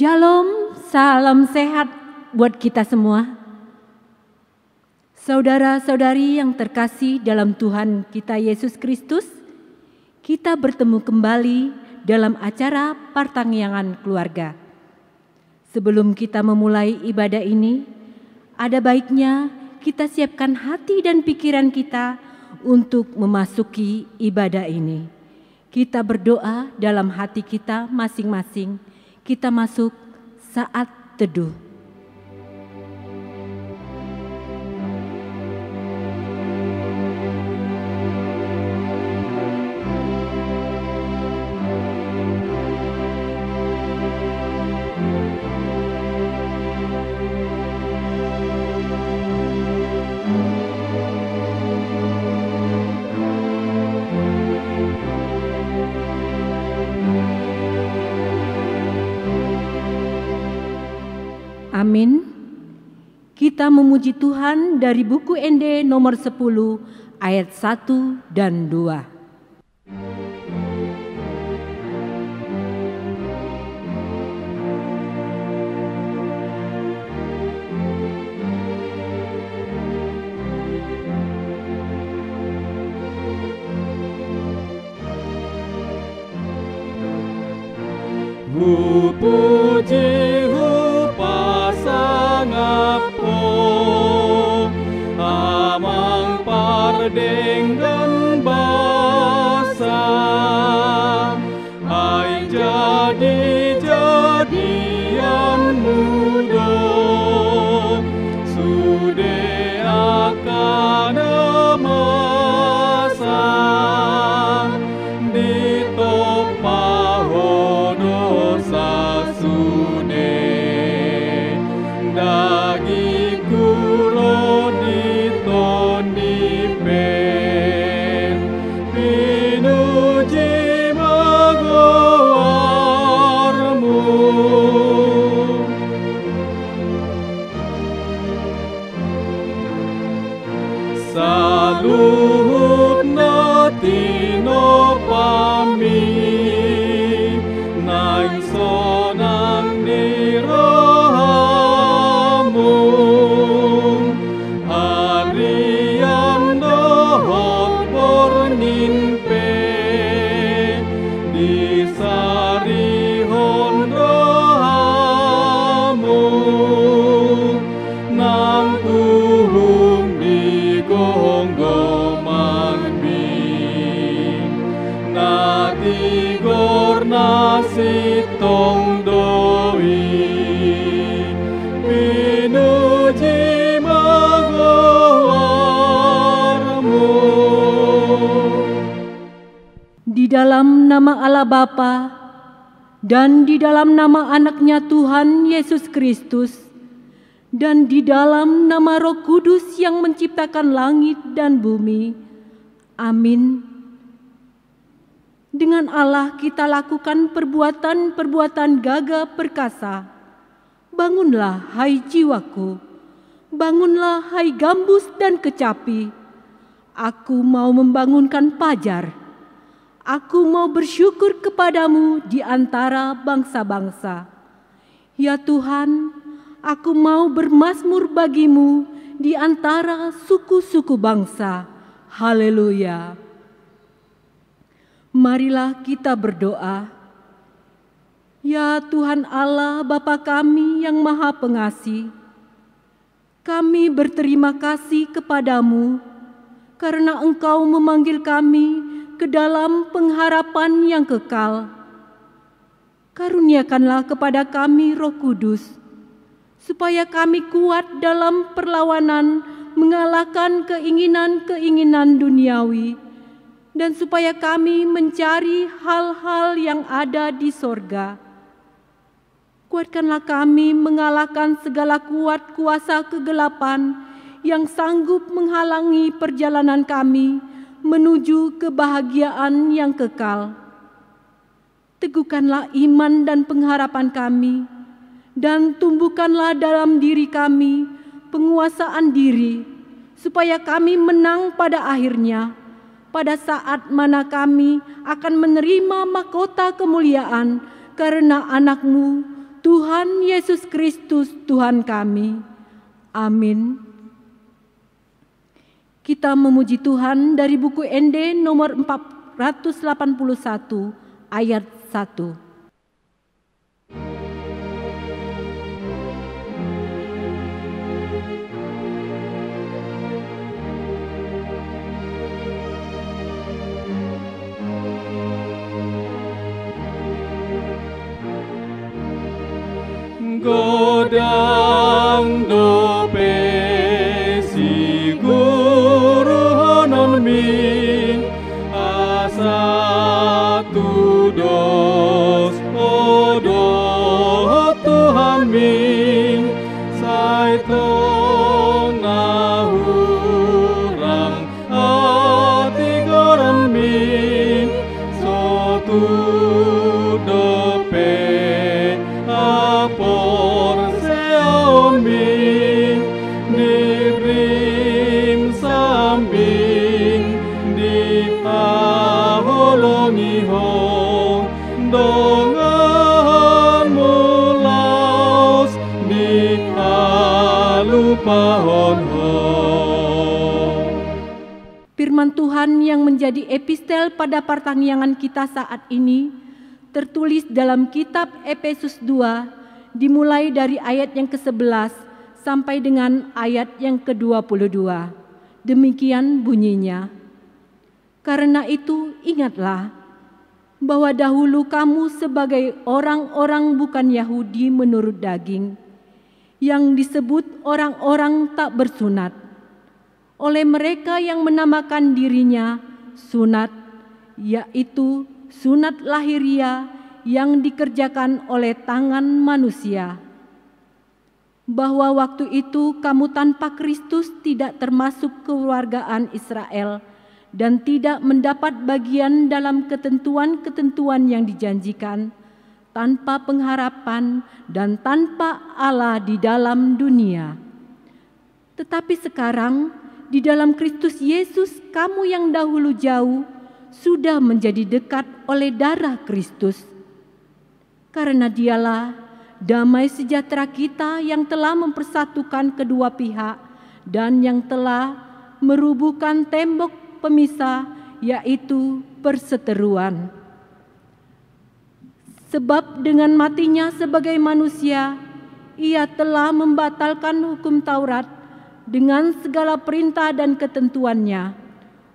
Shalom, salam sehat buat kita semua. Saudara-saudari yang terkasih dalam Tuhan kita Yesus Kristus, kita bertemu kembali dalam acara Pertangyangan Keluarga. Sebelum kita memulai ibadah ini, ada baiknya kita siapkan hati dan pikiran kita untuk memasuki ibadah ini. Kita berdoa dalam hati kita masing-masing. Kita masuk saat teduh. Amin. Kita memuji Tuhan dari buku ND nomor 10 ayat 1 dan 2. Puji amang pardenggan basa ai jadian muda sude akan masa ditopaho dosa sude dagi kulo diton dipen pinuji magawarmu saluhut natino pami nang sonang diramu harian dohot porninpe disari honrohamu nang tuhung di gonggoman mi nati gor nasi tong doi pinuji magawarmu. Di dalam nama Allah Bapa dan di dalam nama anaknya Tuhan Yesus Kristus dan di dalam nama Roh Kudus yang menciptakan langit dan bumi. Amin. Dengan Allah kita lakukan perbuatan-perbuatan gagah perkasa. Bangunlah hai jiwaku, bangunlah hai gambus dan kecapi. Aku mau membangunkan pajar. Aku mau bersyukur kepadamu di antara bangsa-bangsa. Ya Tuhan, aku mau bermazmur bagimu di antara suku-suku bangsa. Haleluya. Marilah kita berdoa. Ya Tuhan Allah Bapa kami yang Maha Pengasih, kami berterima kasih kepadamu karena Engkau memanggil kami ke dalam pengharapan yang kekal. Karuniakanlah kepada kami Roh Kudus, supaya kami kuat dalam perlawanan mengalahkan keinginan-keinginan duniawi, dan supaya kami mencari hal-hal yang ada di sorga. Kuatkanlah kami mengalahkan segala kuat kuasa kegelapan yang sanggup menghalangi perjalanan kami menuju kebahagiaan yang kekal. Teguhkanlah iman dan pengharapan kami, dan tumbuhkanlah dalam diri kami penguasaan diri, supaya kami menang pada akhirnya, pada saat mana kami akan menerima mahkota kemuliaan karena anak-Mu, Tuhan Yesus Kristus Tuhan kami. Amin. Kita memuji Tuhan dari buku ND nomor 481 ayat 1. Godang dope si guru honon min asa tu dos odo Tuhan min sai to nahurang ati goran min so tu dope apor seon min dirim sambing di paholongi hong dongan mulaus di alupahon hong. Firman Tuhan yang menjadi epistel pada pertangyangan kita saat ini tertulis dalam kitab Efesus 2, dimulai dari ayat yang ke-11 sampai dengan ayat yang ke-22. Demikian bunyinya. Karena itu ingatlah bahwa dahulu kamu sebagai orang-orang bukan Yahudi menurut daging, yang disebut orang-orang tak bersunat, oleh mereka yang menamakan dirinya sunat, yaitu sunat lahiriah yang dikerjakan oleh tangan manusia. Bahwa waktu itu kamu tanpa Kristus tidak termasuk kewargaan Israel dan tidak mendapat bagian dalam ketentuan-ketentuan yang dijanjikan, tanpa pengharapan dan tanpa Allah di dalam dunia. Tetapi sekarang di dalam Kristus Yesus kamu yang dahulu jauh sudah menjadi dekat oleh darah Kristus. Karena dialah damai sejahtera kita yang telah mempersatukan kedua pihak dan yang telah merubuhkan tembok pemisah, yaitu perseteruan. Sebab dengan matinya sebagai manusia, ia telah membatalkan hukum Taurat dengan segala perintah dan ketentuannya,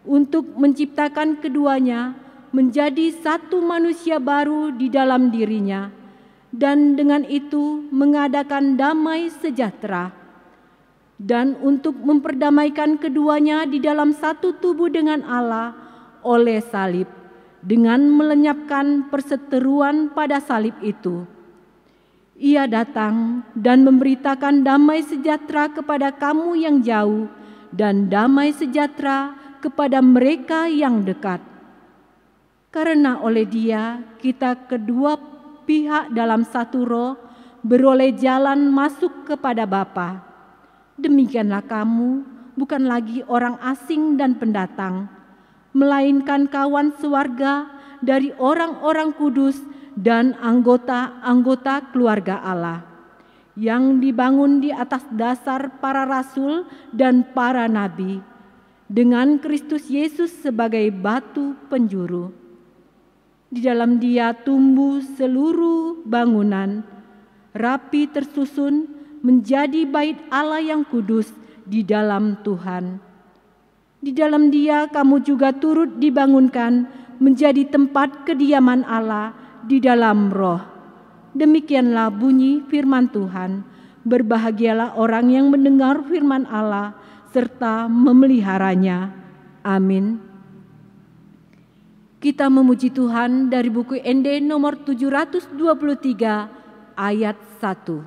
untuk menciptakan keduanya menjadi satu manusia baru di dalam dirinya, dan dengan itu mengadakan damai sejahtera, dan untuk memperdamaikan keduanya di dalam satu tubuh dengan Allah oleh salib, dengan melenyapkan perseteruan pada salib itu. Ia datang dan memberitakan damai sejahtera kepada kamu yang jauh, dan damai sejahtera kepada mereka yang dekat. Karena oleh Dia kita kedua pihak dalam satu roh beroleh jalan masuk kepada Bapa. Demikianlah kamu bukan lagi orang asing dan pendatang, melainkan kawan sewarga dari orang-orang kudus dan anggota-anggota keluarga Allah, yang dibangun di atas dasar para rasul dan para nabi, dengan Kristus Yesus sebagai batu penjuru. Di dalam Dia tumbuh seluruh bangunan, rapi tersusun menjadi bait Allah yang kudus di dalam Tuhan. Di dalam Dia kamu juga turut dibangunkan menjadi tempat kediaman Allah di dalam roh. Demikianlah bunyi firman Tuhan. Berbahagialah orang yang mendengar firman Allah serta memeliharanya. Amin. Kita memuji Tuhan dari buku ND nomor 723 ayat 1.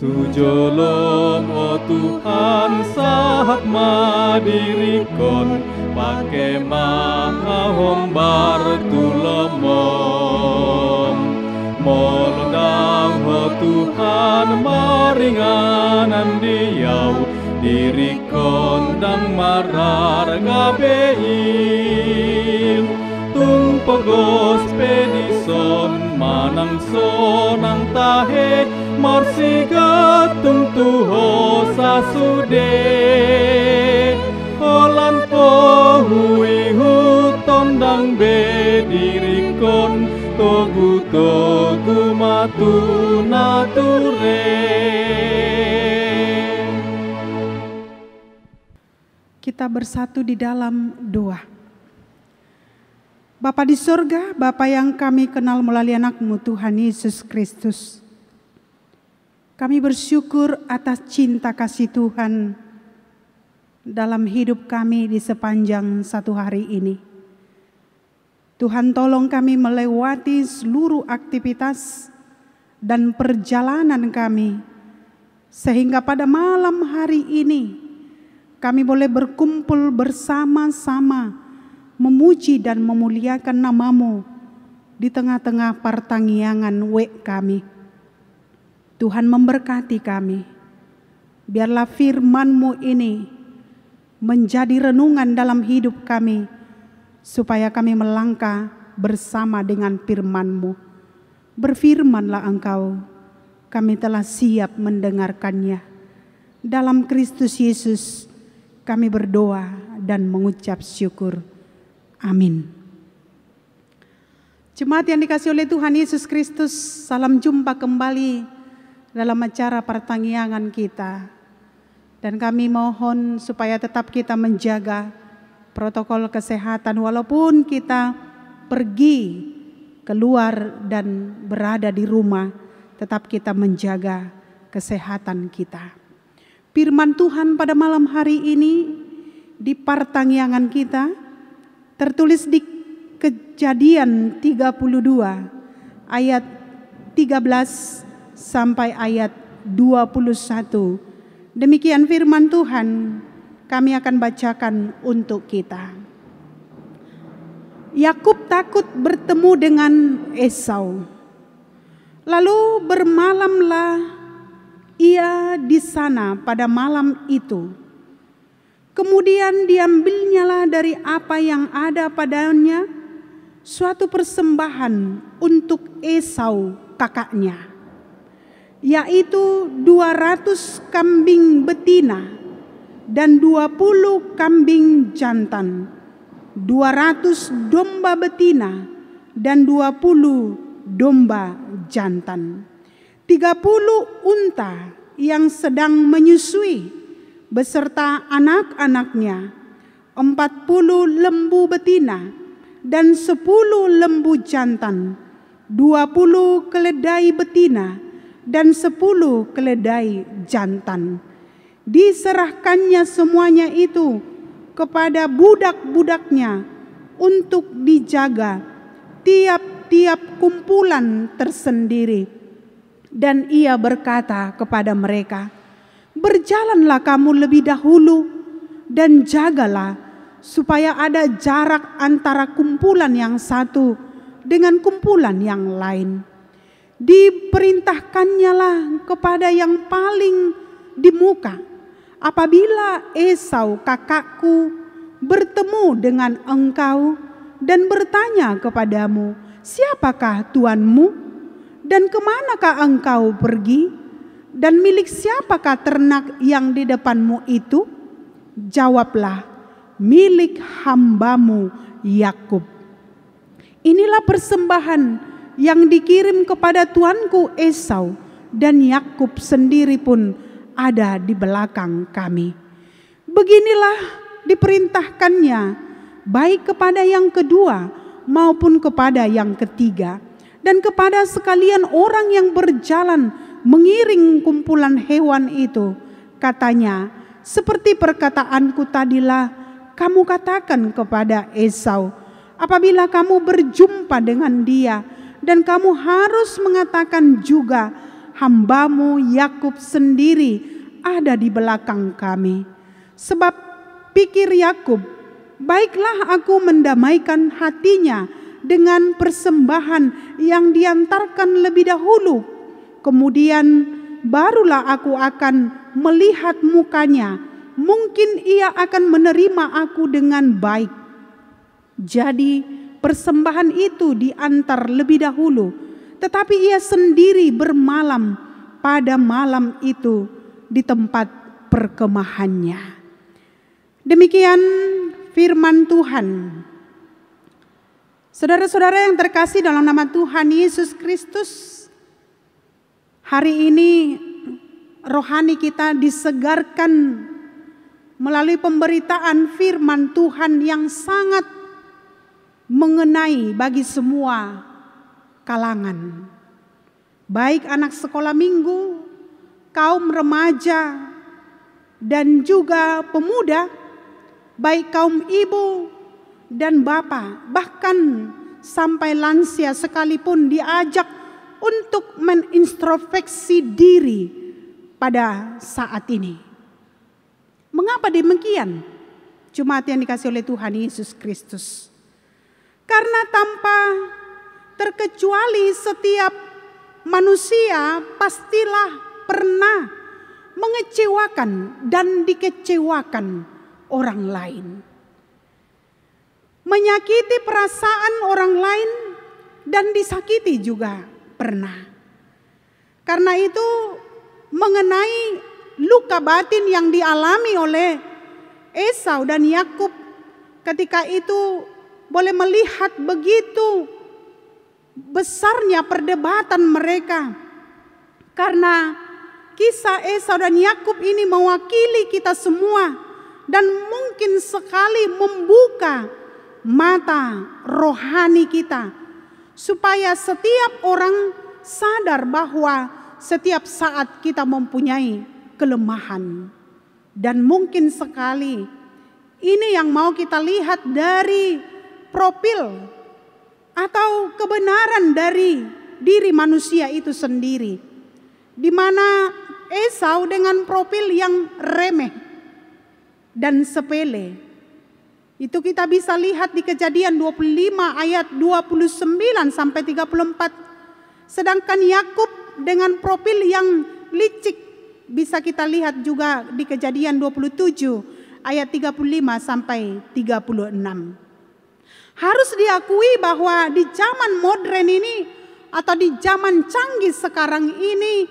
Tujolom o Tuhan sahat madirikon pake mahombar tulomom molodang o Tuhan maringanan diau diri kondang marar gabeil tung pegos pedison manang sonang tahe marsiga tung tuho sasude olan pohui hutondang be diri kon togu matu nature. Kita bersatu di dalam doa. Bapa di sorga, Bapa yang kami kenal melalui anak-Mu Tuhan Yesus Kristus. Kami bersyukur atas cinta kasih Tuhan dalam hidup kami di sepanjang satu hari ini. Tuhan tolong kami melewati seluruh aktivitas dan perjalanan kami, sehingga pada malam hari ini kami boleh berkumpul bersama-sama memuji dan memuliakan nama-Mu di tengah-tengah pertanggiangan kami. Tuhan memberkati kami. Biarlah firman-Mu ini menjadi renungan dalam hidup kami, supaya kami melangkah bersama dengan firman-Mu. Berfirmanlah Engkau, kami telah siap mendengarkannya. Dalam Kristus Yesus kami berdoa dan mengucap syukur. Amin. Jemaat yang dikasihi oleh Tuhan Yesus Kristus, salam jumpa kembali dalam acara pertanggiangan kita. Dan kami mohon supaya tetap kita menjaga protokol kesehatan walaupun kita pergi keluar dan berada di rumah, tetap kita menjaga kesehatan kita. Firman Tuhan pada malam hari ini di pertanggiangan kita tertulis di Kejadian 32 ayat 13 sampai ayat 21. Demikian firman Tuhan, kami akan bacakan untuk kita. Yakub takut bertemu dengan Esau. Lalu bermalamlah ia di sana pada malam itu. Kemudian diambilnyalah dari apa yang ada padanya suatu persembahan untuk Esau kakaknya, yaitu 200 kambing betina dan 20 kambing jantan, 200 domba betina dan 20 domba jantan, 30 unta yang sedang menyusui beserta anak-anaknya, 40 lembu betina dan 10 lembu jantan, 20 keledai betina dan 10 keledai jantan. Diserahkannya semuanya itu kepada budak-budaknya untuk dijaga tiap-tiap kumpulan tersendiri. Dan ia berkata kepada mereka, "Berjalanlah kamu lebih dahulu dan jagalah supaya ada jarak antara kumpulan yang satu dengan kumpulan yang lain." Diperintahkannyalah kepada yang paling di muka, "Apabila Esau kakakku bertemu dengan engkau dan bertanya kepadamu, 'Siapakah tuanmu?' dan kemanakah engkau pergi? Dan milik siapakah ternak yang di depanmu itu?' Jawablah, 'Milik hambamu Yakub.' Inilah persembahan yang dikirim kepada tuanku Esau, dan Yakub sendiri pun ada di belakang kami." Beginilah diperintahkannya, baik kepada yang kedua maupun kepada yang ketiga, dan kepada sekalian orang yang berjalan mengiring kumpulan hewan itu. Katanya, "Seperti perkataanku tadilah, kamu katakan kepada Esau, apabila kamu berjumpa dengan dia, dan kamu harus mengatakan juga, hambamu Yakub sendiri ada di belakang kami. Sebab pikir Yakub, baiklah aku mendamaikan hatinya dengan persembahan yang diantarkan lebih dahulu. Kemudian barulah aku akan melihat mukanya mungkin ia akan menerima aku dengan baik. Jadi persembahan itu diantar lebih dahulu, tetapi ia sendiri bermalam pada malam itu di tempat perkemahannya. Demikian firman Tuhan. Saudara-saudara yang terkasih dalam nama Tuhan Yesus Kristus, hari ini rohani kita disegarkan melalui pemberitaan firman Tuhan yang sangat mengenai bagi semua kalangan. Baik anak sekolah minggu, kaum remaja, dan juga pemuda, baik kaum ibu dan bapak, bahkan sampai lansia sekalipun diajak untuk menintrospeksi diri pada saat ini. Mengapa demikian? Jemaat yang dikasihi oleh Tuhan Yesus Kristus. Karena tanpa terkecuali setiap manusia pastilah pernah mengecewakan dan dikecewakan orang lain. Menyakiti perasaan orang lain dan disakiti juga pernah. Karena itu mengenai luka batin yang dialami oleh Esau dan Yakub ketika itu boleh melihat begitu besarnya perdebatan mereka. Karena kisah Esau dan Yakub ini mewakili kita semua dan mungkin sekali membuka mata rohani kita supaya setiap orang sadar bahwa setiap saat kita mempunyai kelemahan. Dan mungkin sekali ini yang mau kita lihat dari profil atau kebenaran dari diri manusia itu sendiri, di mana Esau dengan profil yang remeh dan sepele. Itu kita bisa lihat di Kejadian 25 ayat 29 sampai 34. Sedangkan Yakub dengan profil yang licik bisa kita lihat juga di Kejadian 27 ayat 35 sampai 36. Harus diakui bahwa di zaman modern ini atau di zaman canggih sekarang ini,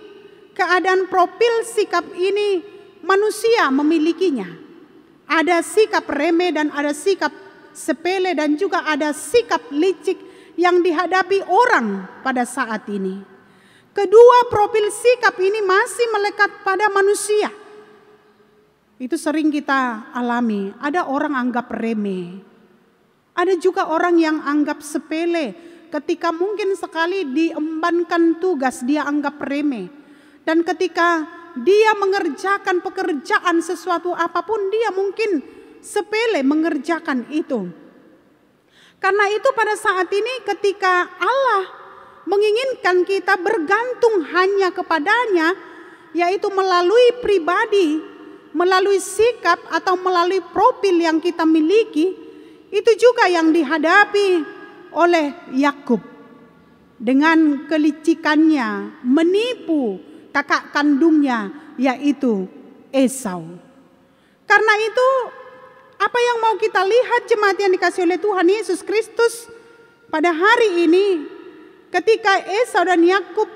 keadaan profil sikap ini manusia memilikinya. Ada sikap remeh dan ada sikap sepele dan juga ada sikap licik yang dihadapi orang pada saat ini. Kedua profil sikap ini masih melekat pada manusia. Itu sering kita alami. Ada orang anggap remeh. Ada juga orang yang anggap sepele. Ketika mungkin sekali diembankan tugas dia anggap remeh. Dan ketika dia mengerjakan pekerjaan sesuatu apapun, dia mungkin sepele mengerjakan itu. Karena itu pada saat ini ketika Allah menginginkan kita bergantung hanya kepadanya, yaitu melalui pribadi, melalui sikap atau melalui profil yang kita miliki, itu juga yang dihadapi oleh Yakub dengan kelicikannya menipu kakak kandungnya yaitu Esau. Karena itu apa yang mau kita lihat jemaat yang dikasihi oleh Tuhan Yesus Kristus pada hari ini, ketika Esau dan Yakub,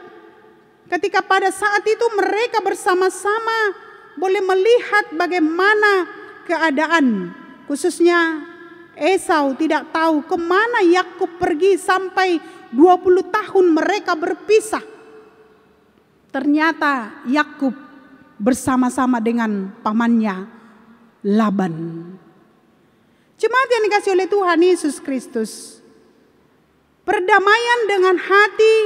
ketika pada saat itu mereka bersama-sama boleh melihat bagaimana keadaan, khususnya Esau tidak tahu kemana Yakub pergi sampai 20 tahun mereka berpisah. Ternyata Yakub bersama-sama dengan pamannya Laban. Jemaat yang dikasihi oleh Tuhan Yesus Kristus, perdamaian dengan hati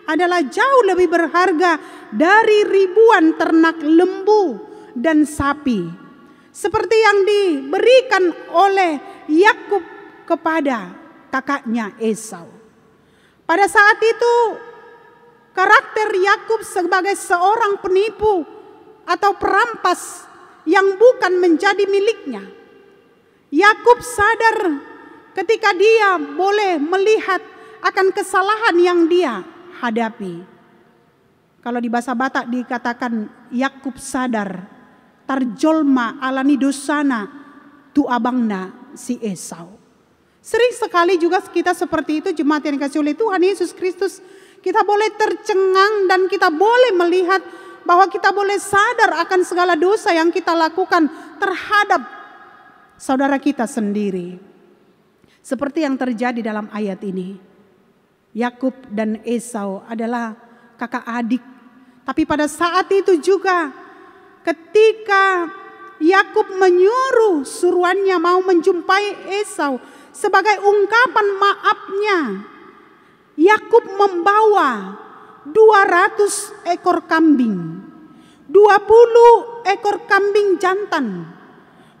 adalah jauh lebih berharga dari ribuan ternak lembu dan sapi, seperti yang diberikan oleh Yakub kepada kakaknya Esau. Pada saat itu karakter Yakub sebagai seorang penipu atau perampas yang bukan menjadi miliknya. Yakub sadar ketika dia boleh melihat akan kesalahan yang dia hadapi. Kalau di bahasa Batak dikatakan Yakub sadar tarjolma alani dosana tu abangna si Esau. Sering sekali juga kita seperti itu, jemaat yang dikasihi oleh Tuhan Yesus Kristus. Kita boleh tercengang dan kita boleh melihat bahwa kita boleh sadar akan segala dosa yang kita lakukan terhadap saudara kita sendiri. Seperti yang terjadi dalam ayat ini. Yakub dan Esau adalah kakak adik. Tapi pada saat itu juga ketika Yakub menyuruh suruhannya mau menjumpai Esau sebagai ungkapan maafnya, Yakub membawa 200 ekor kambing, 20 ekor kambing jantan,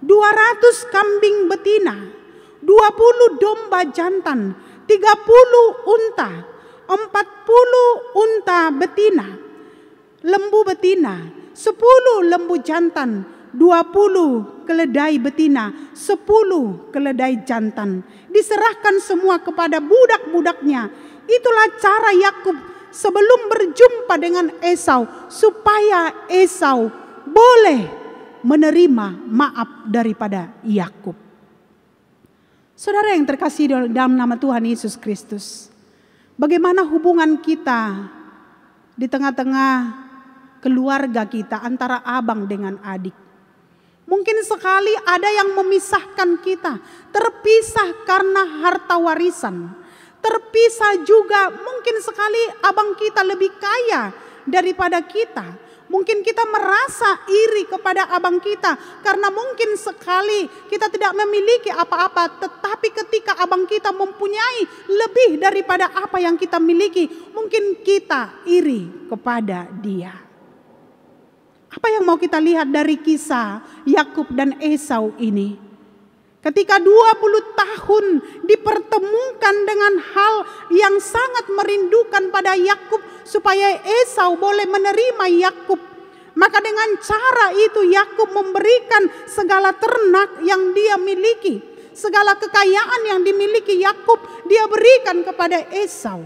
200 kambing betina, 20 domba jantan, 30 unta, 40 unta betina, lembu betina, 10 lembu jantan, 20 keledai betina, 10 keledai jantan. Diserahkan semua kepada budak-budaknya. Itulah cara Yakub sebelum berjumpa dengan Esau, supaya Esau boleh menerima maaf daripada Yakub. Saudara yang terkasih dalam nama Tuhan Yesus Kristus, bagaimana hubungan kita di tengah-tengah keluarga kita antara abang dengan adik? Mungkin sekali ada yang memisahkan kita, terpisah karena harta warisan. Terpisah juga mungkin sekali abang kita lebih kaya daripada kita. Mungkin kita merasa iri kepada abang kita karena mungkin sekali kita tidak memiliki apa-apa, tetapi ketika abang kita mempunyai lebih daripada apa yang kita miliki, mungkin kita iri kepada dia. Apa yang mau kita lihat dari kisah Yakub dan Esau ini? Ketika 20 tahun dipertemukan dengan hal yang sangat merindukan pada Yakub supaya Esau boleh menerima Yakub. Maka dengan cara itu Yakub memberikan segala ternak yang dia miliki, segala kekayaan yang dimiliki Yakub dia berikan kepada Esau.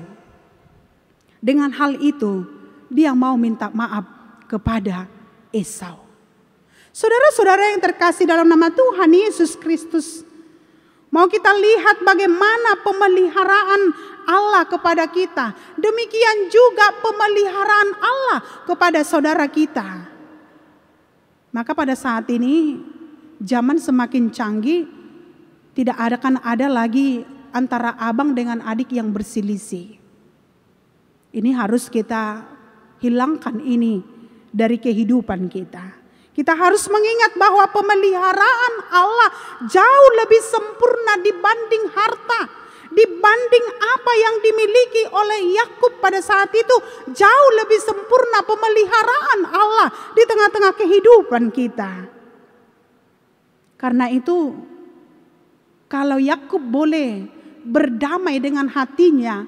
Dengan hal itu dia mau minta maaf kepada Esau. Saudara-saudara yang terkasih dalam nama Tuhan Yesus Kristus, mau kita lihat bagaimana pemeliharaan Allah kepada kita. Demikian juga pemeliharaan Allah kepada saudara kita. Maka pada saat ini zaman semakin canggih, tidak akan ada lagi antara abang dengan adik yang berselisih. Ini harus kita hilangkan ini dari kehidupan kita. Kita harus mengingat bahwa pemeliharaan Allah jauh lebih sempurna dibanding harta, dibanding apa yang dimiliki oleh Yakub pada saat itu. Jauh lebih sempurna pemeliharaan Allah di tengah-tengah kehidupan kita. Karena itu, kalau Yakub boleh berdamai dengan hatinya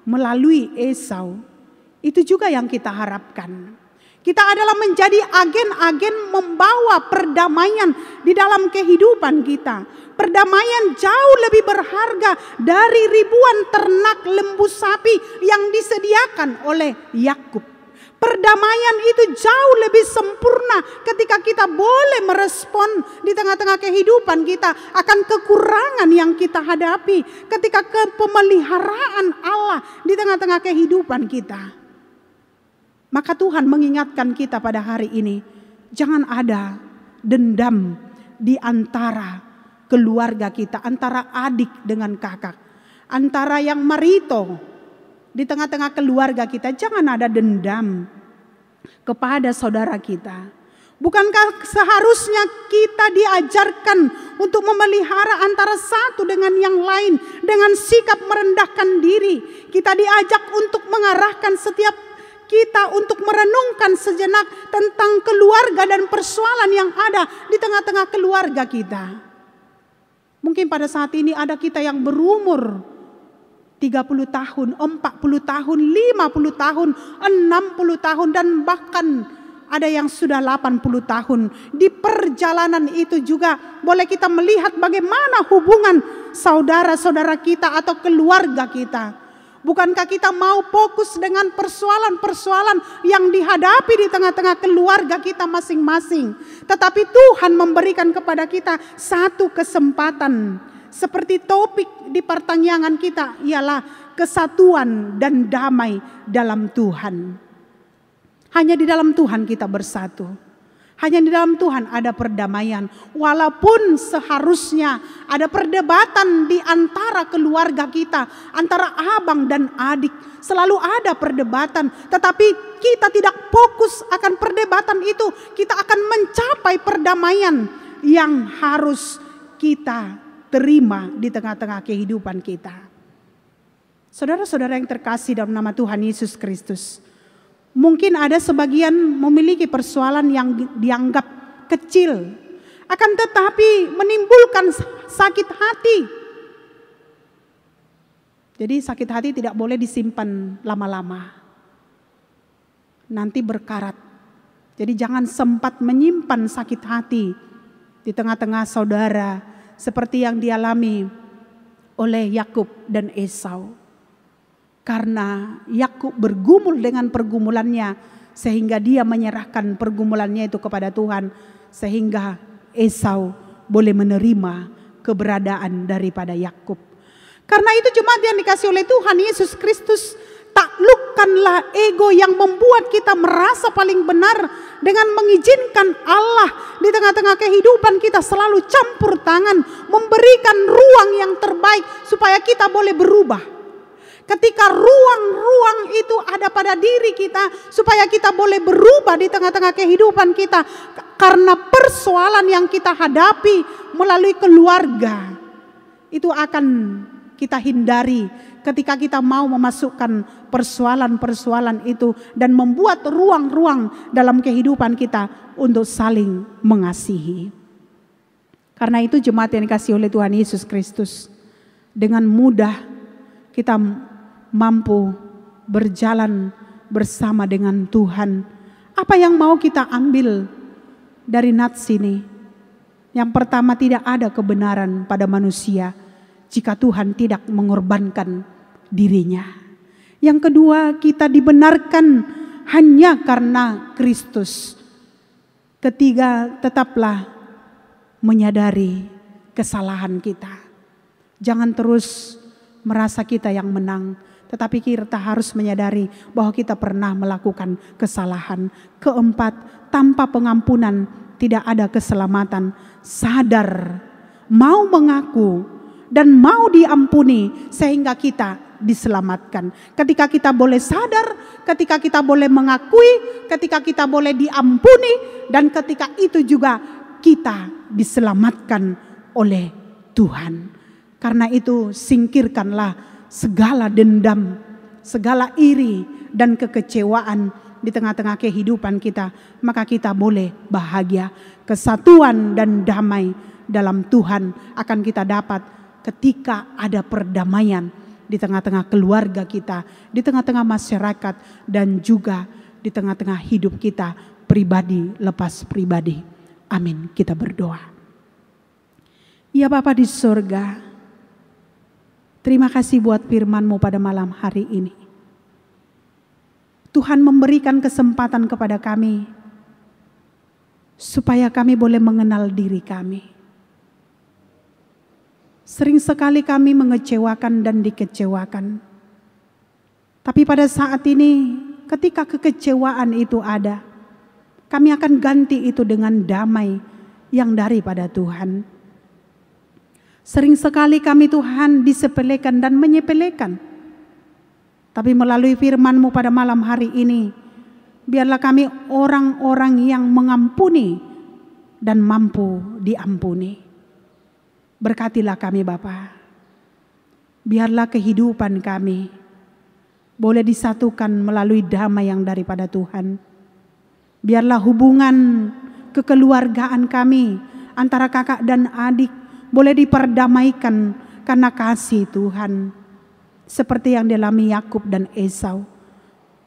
melalui Esau, itu juga yang kita harapkan. Kita adalah menjadi agen-agen membawa perdamaian di dalam kehidupan kita. Perdamaian jauh lebih berharga dari ribuan ternak lembu sapi yang disediakan oleh Yakub. Perdamaian itu jauh lebih sempurna ketika kita boleh merespon di tengah-tengah kehidupan kita akan kekurangan yang kita hadapi. Ketika pemeliharaan Allah di tengah-tengah kehidupan kita. Maka Tuhan mengingatkan kita pada hari ini, jangan ada dendam di antara keluarga kita, antara adik dengan kakak, antara yang marito di tengah-tengah keluarga kita. Jangan ada dendam kepada saudara kita. Bukankah seharusnya kita diajarkan untuk memelihara antara satu dengan yang lain dengan sikap merendahkan diri? Kita diajak untuk mengarahkan setiap kita untuk merenungkan sejenak tentang keluarga dan persoalan yang ada di tengah-tengah keluarga kita. Mungkin pada saat ini ada kita yang berumur 30 tahun, 40 tahun, 50 tahun, 60 tahun, dan bahkan ada yang sudah 80 tahun. Di perjalanan itu juga boleh kita melihat bagaimana hubungan saudara-saudara kita atau keluarga kita. Bukankah kita mau fokus dengan persoalan-persoalan yang dihadapi di tengah-tengah keluarga kita masing-masing. Tetapi Tuhan memberikan kepada kita satu kesempatan. Seperti topik di pertanyaan kita ialah kesatuan dan damai dalam Tuhan. Hanya di dalam Tuhan kita bersatu. Hanya di dalam Tuhan ada perdamaian. Walaupun seharusnya ada perdebatan di antara keluarga kita, antara abang dan adik. Selalu ada perdebatan. Tetapi kita tidak fokus akan perdebatan itu. Kita akan mencapai perdamaian yang harus kita terima di tengah-tengah kehidupan kita. Saudara-saudara yang terkasih dalam nama Tuhan Yesus Kristus. Mungkin ada sebagian memiliki persoalan yang dianggap kecil, akan tetapi menimbulkan sakit hati. Jadi sakit hati tidak boleh disimpan lama-lama. Nanti berkarat. Jadi jangan sempat menyimpan sakit hati di tengah-tengah saudara seperti yang dialami oleh Yakub dan Esau. Karena Yakub bergumul dengan pergumulannya sehingga dia menyerahkan pergumulannya itu kepada Tuhan, sehingga Esau boleh menerima keberadaan daripada Yakub. Karena itu jemaat yang dikasih oleh Tuhan Yesus Kristus, taklukkanlah ego yang membuat kita merasa paling benar dengan mengizinkan Allah di tengah-tengah kehidupan kita selalu campur tangan, memberikan ruang yang terbaik supaya kita boleh berubah. Ketika ruang-ruang itu ada pada diri kita supaya kita boleh berubah di tengah-tengah kehidupan kita. Karena persoalan yang kita hadapi melalui keluarga itu akan kita hindari ketika kita mau memasukkan persoalan-persoalan itu dan membuat ruang-ruang dalam kehidupan kita untuk saling mengasihi. Karena itu jemaat yang dikasihi oleh Tuhan Yesus Kristus, dengan mudah kita mampu berjalan bersama dengan Tuhan. Apa yang mau kita ambil dari nats ini? Yang pertama, tidak ada kebenaran pada manusia jika Tuhan tidak mengorbankan dirinya. Yang kedua, kita dibenarkan hanya karena Kristus. Ketiga, tetaplah menyadari kesalahan kita. Jangan terus merasa kita yang menang, tetapi kita harus menyadari bahwa kita pernah melakukan kesalahan. Keempat, tanpa pengampunan tidak ada keselamatan. Sadar, mau mengaku dan mau diampuni sehingga kita diselamatkan. Ketika kita boleh sadar, ketika kita boleh mengakui, ketika kita boleh diampuni, dan ketika itu juga kita diselamatkan oleh Tuhan. Karena itu singkirkanlah segala dendam, segala iri dan kekecewaan di tengah-tengah kehidupan kita. Maka kita boleh bahagia. Kesatuan dan damai dalam Tuhan akan kita dapat ketika ada perdamaian di tengah-tengah keluarga kita, di tengah-tengah masyarakat, dan juga di tengah-tengah hidup kita pribadi lepas pribadi. Amin. Kita berdoa. Ya Bapa di surga, terima kasih buat firman-Mu pada malam hari ini. Tuhan memberikan kesempatan kepada kami supaya kami boleh mengenal diri kami. Sering sekali kami mengecewakan dan dikecewakan. Tapi pada saat ini ketika kekecewaan itu ada, kami akan ganti itu dengan damai yang daripada Tuhan. Sering sekali kami Tuhan disepelekan dan menyepelekan. Tapi melalui firman-Mu pada malam hari ini, biarlah kami orang-orang yang mengampuni dan mampu diampuni. Berkatilah kami Bapa. Biarlah kehidupan kami boleh disatukan melalui damai yang daripada Tuhan. Biarlah hubungan kekeluargaan kami antara kakak dan adik boleh diperdamaikan karena kasih Tuhan. Seperti yang dialami Yakub dan Esau.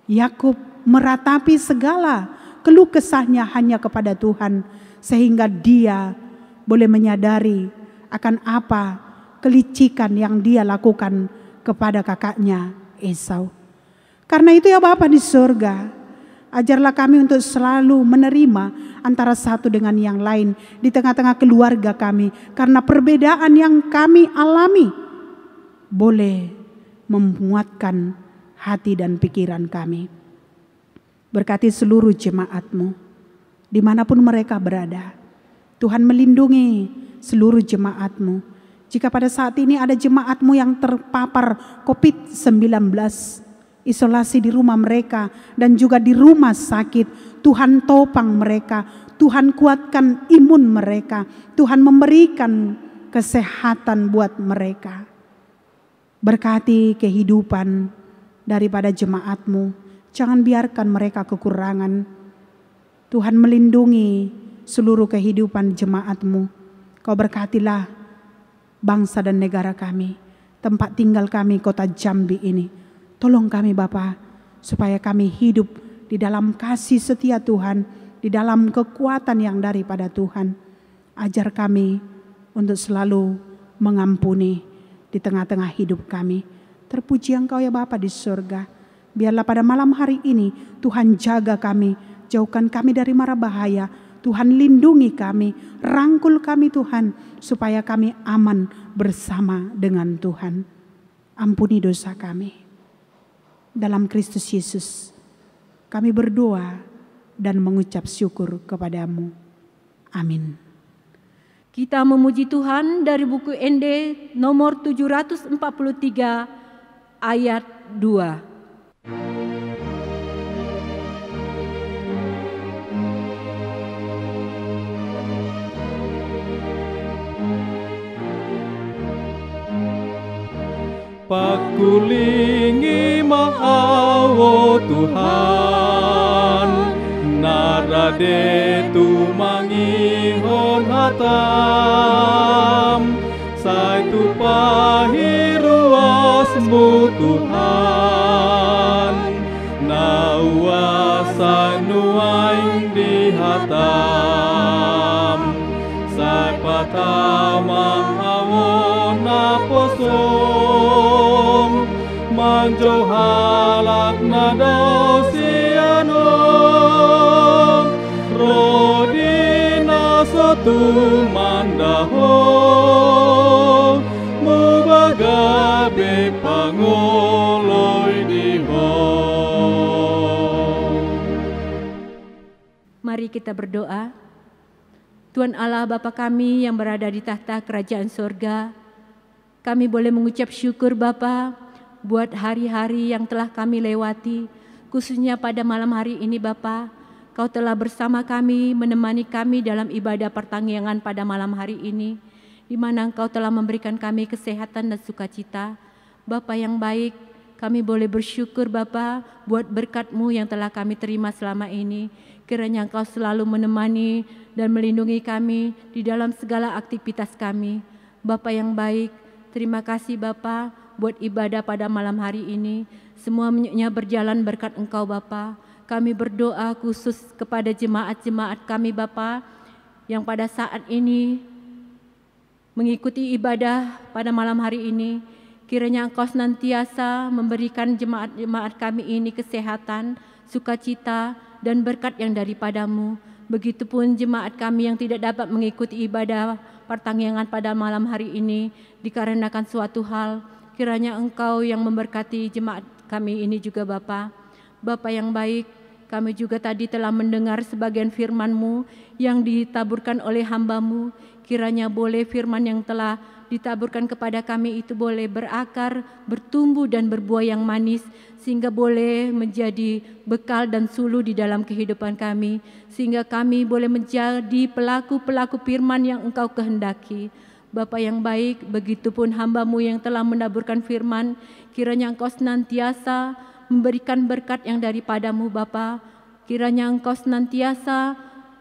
Yakub meratapi segala keluh kesahnya hanya kepada Tuhan, sehingga dia boleh menyadari akan apa kelicikan yang dia lakukan kepada kakaknya Esau. Karena itu ya Bapa di surga, ajarlah kami untuk selalu menerima antara satu dengan yang lain di tengah-tengah keluarga kami. Karena perbedaan yang kami alami boleh menguatkan hati dan pikiran kami. Berkati seluruh jemaat-Mu dimanapun mereka berada. Tuhan melindungi seluruh jemaat-Mu. Jika pada saat ini ada jemaat-Mu yang terpapar COVID-19, isolasi di rumah mereka dan juga di rumah sakit, Tuhan topang mereka, Tuhan kuatkan imun mereka, Tuhan memberikan kesehatan buat mereka. Berkati kehidupan daripada jemaat-Mu, jangan biarkan mereka kekurangan. Tuhan melindungi seluruh kehidupan jemaat-Mu. Kau berkatilah bangsa dan negara kami, tempat tinggal kami kota Jambi ini. Tolong kami Bapa, supaya kami hidup di dalam kasih setia Tuhan, di dalam kekuatan yang daripada Tuhan. Ajar kami untuk selalu mengampuni di tengah-tengah hidup kami. Terpuji Engkau ya Bapa di surga. Biarlah pada malam hari ini Tuhan jaga kami, jauhkan kami dari mara bahaya. Tuhan lindungi kami, rangkul kami Tuhan, supaya kami aman bersama dengan Tuhan. Ampuni dosa kami. Dalam Kristus Yesus kami berdoa dan mengucap syukur kepadamu. Amin. Kita memuji Tuhan dari buku ND nomor 743 ayat 2. Pakulingi maawo Tuhan, narade tu mangihon hatam, sai tu pahiruasmu Tuhan, nauasa nuaing di hatam, sai patamang awon naposong, manjo halak nadosiano, rodina satu mandaho, mubagabe pangoloy diho. Mari kita berdoa. Tuhan Allah Bapa kami yang berada di tahta kerajaan sorga, kami boleh mengucap syukur Bapa buat hari-hari yang telah kami lewati, khususnya pada malam hari ini Bapa. Kau telah bersama kami, menemani kami dalam ibadah pertanggihan pada malam hari ini, di mana Engkau telah memberikan kami kesehatan dan sukacita. Bapa yang baik, kami boleh bersyukur Bapa buat berkat-Mu yang telah kami terima selama ini. Kiranya Engkau selalu menemani dan melindungi kami di dalam segala aktivitas kami. Bapa yang baik, terima kasih Bapa buat ibadah pada malam hari ini. Semuanya berjalan berkat Engkau Bapa. Kami berdoa khusus kepada jemaat-jemaat kami Bapa yang pada saat ini mengikuti ibadah pada malam hari ini. Kiranya Engkau senantiasa memberikan jemaat-jemaat kami ini kesehatan, sukacita, dan berkat yang daripada-Mu. Begitupun jemaat kami yang tidak dapat mengikuti ibadah pertanggihan pada malam hari ini dikarenakan suatu hal. Kiranya Engkau yang memberkati jemaat kami ini juga Bapa. Bapa yang baik, kami juga tadi telah mendengar sebagian firman-Mu yang ditaburkan oleh hamba-Mu. Kiranya boleh firman yang telah ditaburkan kepada kami itu boleh berakar, bertumbuh dan berbuah yang manis, sehingga boleh menjadi bekal dan suluh di dalam kehidupan kami, sehingga kami boleh menjadi pelaku-pelaku firman yang Engkau kehendaki. Bapa yang baik, begitupun hamba-Mu yang telah menaburkan firman, kiranya Engkau senantiasa memberikan berkat yang daripada-Mu Bapa. Kiranya Engkau senantiasa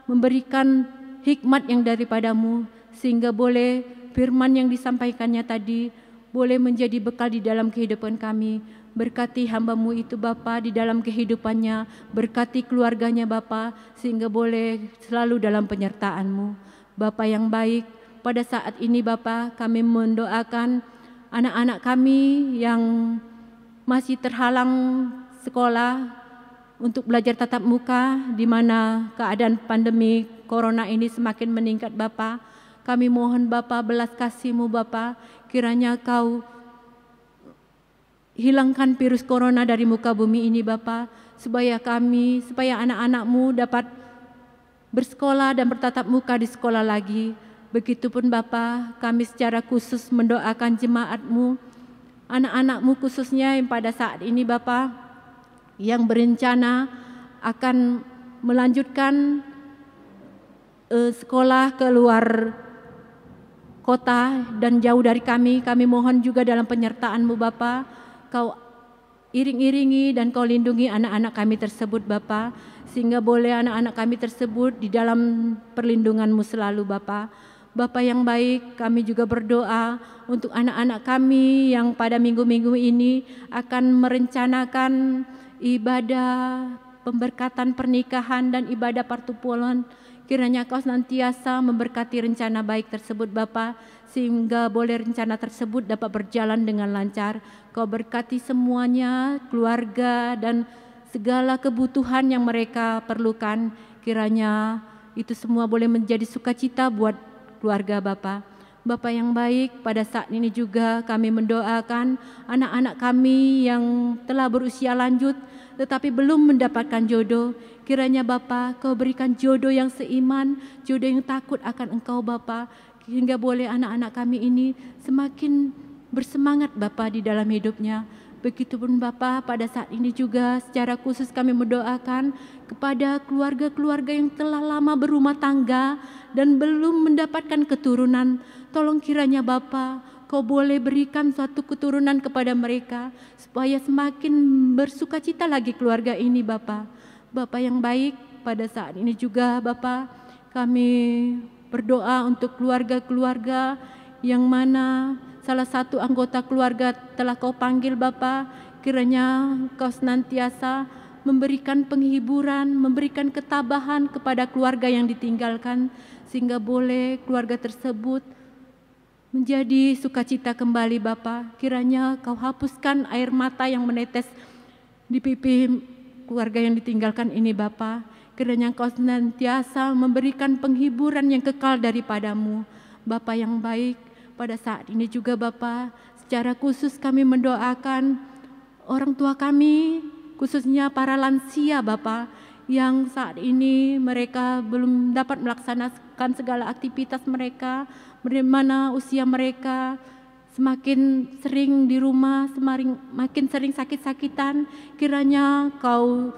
memberikan hikmat yang daripada-Mu, sehingga boleh firman yang disampaikannya tadi boleh menjadi bekal di dalam kehidupan kami. Berkati hamba-Mu itu Bapa di dalam kehidupannya, berkati keluarganya Bapa, sehingga boleh selalu dalam penyertaan-Mu. Bapa yang baik, pada saat ini Bapa kami mendoakan anak-anak kami yang masih terhalang sekolah untuk belajar tatap muka, di mana keadaan pandemi corona ini semakin meningkat Bapa. Kami mohon Bapa belas kasih-Mu Bapa, kiranya Kau hilangkan virus corona dari muka bumi ini Bapa, supaya anak-anak-Mu dapat bersekolah dan bertatap muka di sekolah lagi. Begitupun Bapa, kami secara khusus mendoakan jemaat-Mu, anak-anak-Mu khususnya yang pada saat ini Bapa, yang berencana akan melanjutkan sekolah ke luar kota dan jauh dari kami mohon juga dalam penyertaan-Mu Bapa, Kau iring-iringi dan Kau lindungi anak-anak kami tersebut Bapa, sehingga boleh anak-anak kami tersebut di dalam perlindungan-Mu selalu Bapa. Bapa yang baik, kami juga berdoa untuk anak-anak kami yang pada minggu-minggu ini akan merencanakan ibadah pemberkatan pernikahan dan ibadah partupolan. Kiranya Kau senantiasa memberkati rencana baik tersebut Bapa, sehingga boleh rencana tersebut dapat berjalan dengan lancar. Kau berkati semuanya, keluarga dan segala kebutuhan yang mereka perlukan. Kiranya itu semua boleh menjadi sukacita buat keluarga Bapa. Bapa yang baik, pada saat ini juga kami mendoakan anak-anak kami yang telah berusia lanjut tetapi belum mendapatkan jodoh. Kiranya Bapa, Kau berikan jodoh yang seiman, jodoh yang takut akan Engkau Bapa, sehingga boleh anak-anak kami ini semakin bersemangat Bapa di dalam hidupnya. Begitupun Bapa, pada saat ini juga secara khusus kami mendoakan kepada keluarga-keluarga yang telah lama berumah tangga dan belum mendapatkan keturunan. Tolong kiranya Bapa, Kau boleh berikan suatu keturunan kepada mereka supaya semakin bersukacita lagi keluarga ini Bapa. Bapa yang baik, pada saat ini juga Bapa, kami berdoa untuk keluarga-keluarga yang mana salah satu anggota keluarga telah Kau panggil Bapa. Kiranya Kau senantiasa memberikan penghiburan, memberikan ketabahan kepada keluarga yang ditinggalkan, sehingga boleh keluarga tersebut menjadi sukacita kembali Bapa. Kiranya Kau hapuskan air mata yang menetes di pipi keluarga yang ditinggalkan ini Bapa. Kiranya Kau senantiasa memberikan penghiburan yang kekal daripada-Mu. Bapa yang baik, pada saat ini juga Bapa, secara khusus kami mendoakan orang tua kami, khususnya para lansia Bapa, yang saat ini mereka belum dapat melaksanakan segala aktivitas mereka, bagaimana usia mereka semakin sering di rumah, makin sering sakit-sakitan. Kiranya Kau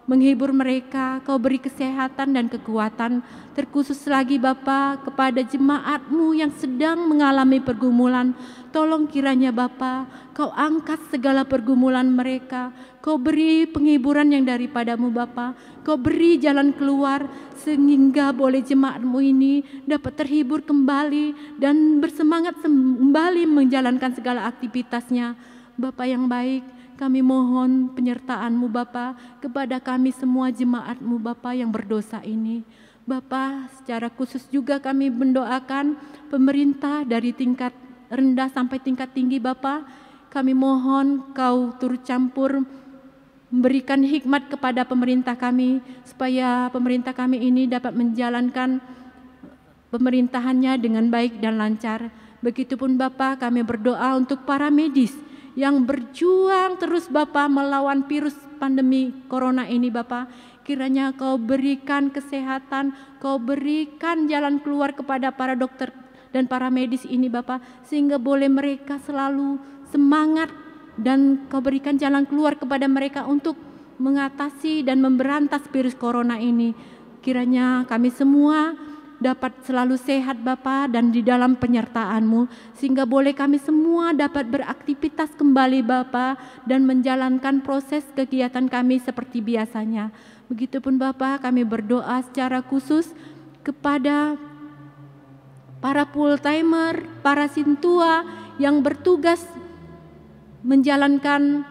menghibur mereka, Kau beri kesehatan dan kekuatan. Terkhusus lagi Bapa kepada jemaat-Mu yang sedang mengalami pergumulan. Tolong kiranya Bapa, Kau angkat segala pergumulan mereka. Kau beri penghiburan yang daripada-Mu Bapa. Kau beri jalan keluar sehingga boleh jemaat-Mu ini dapat terhibur kembali dan bersemangat kembali menjalankan segala aktivitasnya. Bapa yang baik, kami mohon penyertaan-Mu Bapa kepada kami semua jemaat-Mu Bapa yang berdosa ini. Bapa, secara khusus juga kami mendoakan pemerintah dari tingkat rendah sampai tingkat tinggi Bapa. Kami mohon Kau turut campur memberikan hikmat kepada pemerintah kami, supaya pemerintah kami ini dapat menjalankan pemerintahannya dengan baik dan lancar. Begitupun Bapa, kami berdoa untuk para medis yang berjuang terus Bapa melawan virus pandemi corona ini Bapa. Kiranya Kau berikan kesehatan, Kau berikan jalan keluar kepada para dokter dan para medis ini Bapa, sehingga boleh mereka selalu semangat dan Kau berikan jalan keluar kepada mereka untuk mengatasi dan memberantas virus corona ini. Kiranya kami semua dapat selalu sehat Bapa dan di dalam penyertaan-Mu, sehingga boleh kami semua dapat beraktivitas kembali Bapa dan menjalankan proses kegiatan kami seperti biasanya. Begitupun Bapa, kami berdoa secara khusus kepada para full timer, para sintua yang bertugas menjalankan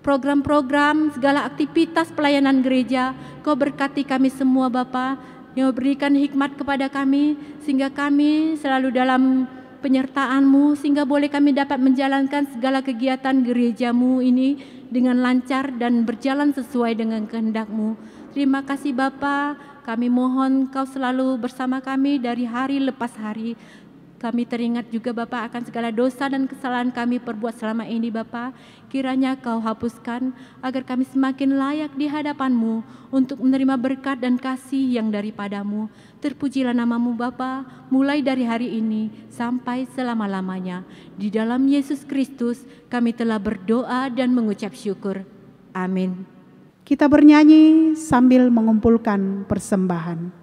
program-program segala aktivitas pelayanan gereja. Kau berkati kami semua Bapa, yang berikan hikmat kepada kami, sehingga kami selalu dalam penyertaan-Mu sehingga boleh kami dapat menjalankan segala kegiatan gereja-Mu ini dengan lancar dan berjalan sesuai dengan kehendak-Mu. Terima kasih Bapa, kami mohon Kau selalu bersama kami dari hari lepas hari. Kami teringat juga Bapa akan segala dosa dan kesalahan kami perbuat selama ini Bapa. Kiranya Kau hapuskan agar kami semakin layak di hadapan-Mu untuk menerima berkat dan kasih yang daripada-Mu. Terpujilah nama-Mu Bapa, mulai dari hari ini sampai selama-lamanya. Di dalam Yesus Kristus kami telah berdoa dan mengucap syukur. Amin. Kita bernyanyi sambil mengumpulkan persembahan.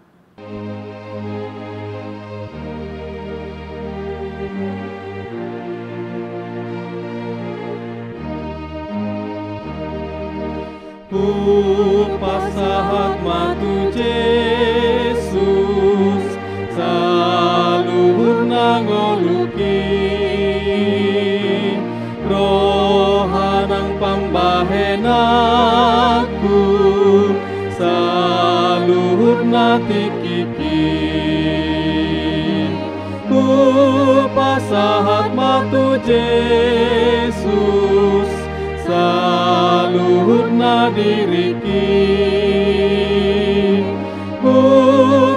Pasahat matu Yesus saluhur nangoluki rohanang pambahenaku saluhur natikiki pasahat matu Yesus saluhur nadiriki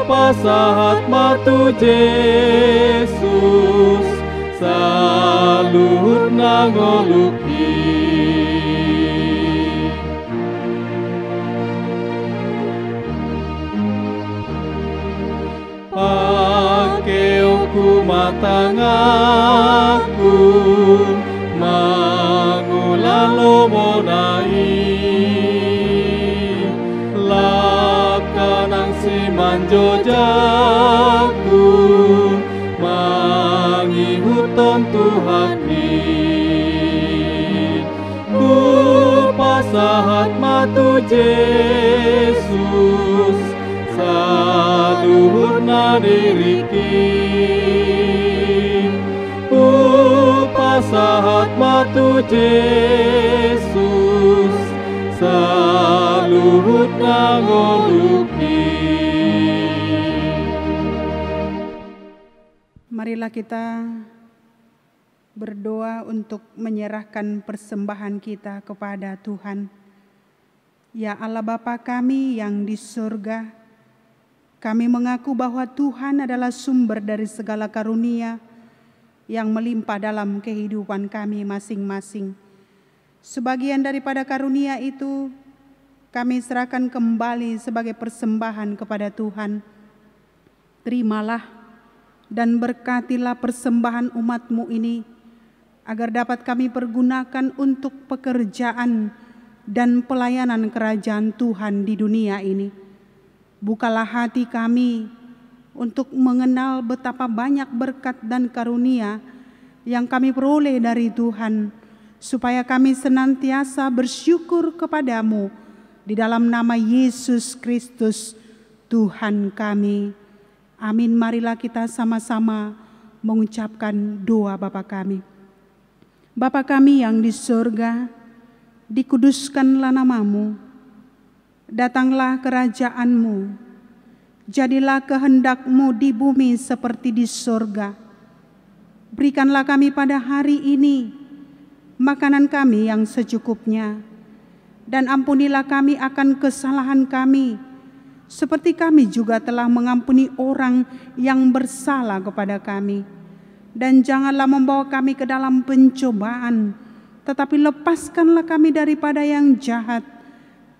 pasahat matu Yesus saluhur nangoluki pakeuku matangaku mangulalomonai lakanang si manjojaku mangihuton Tuhani ku pasahat matu Yesus saluhur nadiriki pasahat matu Yesus saluhur nangoluki. Marilah kita berdoa untuk menyerahkan persembahan kita kepada Tuhan. Ya Allah Bapa kami yang di surga, kami mengaku bahwa Tuhan adalah sumber dari segala karunia yang melimpah dalam kehidupan kami masing-masing. Sebagian daripada karunia itu kami serahkan kembali sebagai persembahan kepada Tuhan. Terimalah dan berkatilah persembahan umat-Mu ini, agar dapat kami pergunakan untuk pekerjaan dan pelayanan kerajaan Tuhan di dunia ini. Bukalah hati kami untuk mengenal betapa banyak berkat dan karunia yang kami peroleh dari Tuhan, supaya kami senantiasa bersyukur kepadamu di dalam nama Yesus Kristus Tuhan kami. Amin. Marilah kita sama-sama mengucapkan doa Bapa kami. Bapa kami yang di surga, dikuduskanlah nama-Mu, datanglah kerajaan-Mu, jadilah kehendak-Mu di bumi seperti di surga. Berikanlah kami pada hari ini makanan kami yang secukupnya, dan ampunilah kami akan kesalahan kami, seperti kami juga telah mengampuni orang yang bersalah kepada kami. Dan janganlah membawa kami ke dalam pencobaan, tetapi lepaskanlah kami daripada yang jahat,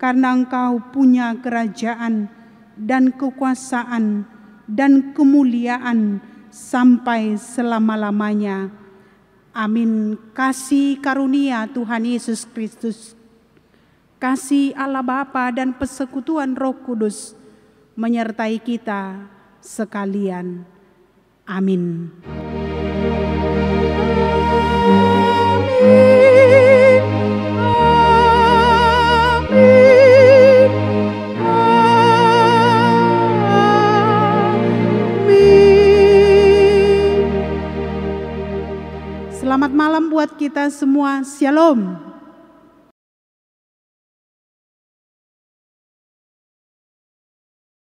karena Engkau punya kerajaan dan kekuasaan dan kemuliaan sampai selama-lamanya. Amin. Kasih karunia Tuhan Yesus Kristus, kasih Allah Bapa dan persekutuan Roh Kudus menyertai kita sekalian. Amin. Selamat malam buat kita semua. Shalom.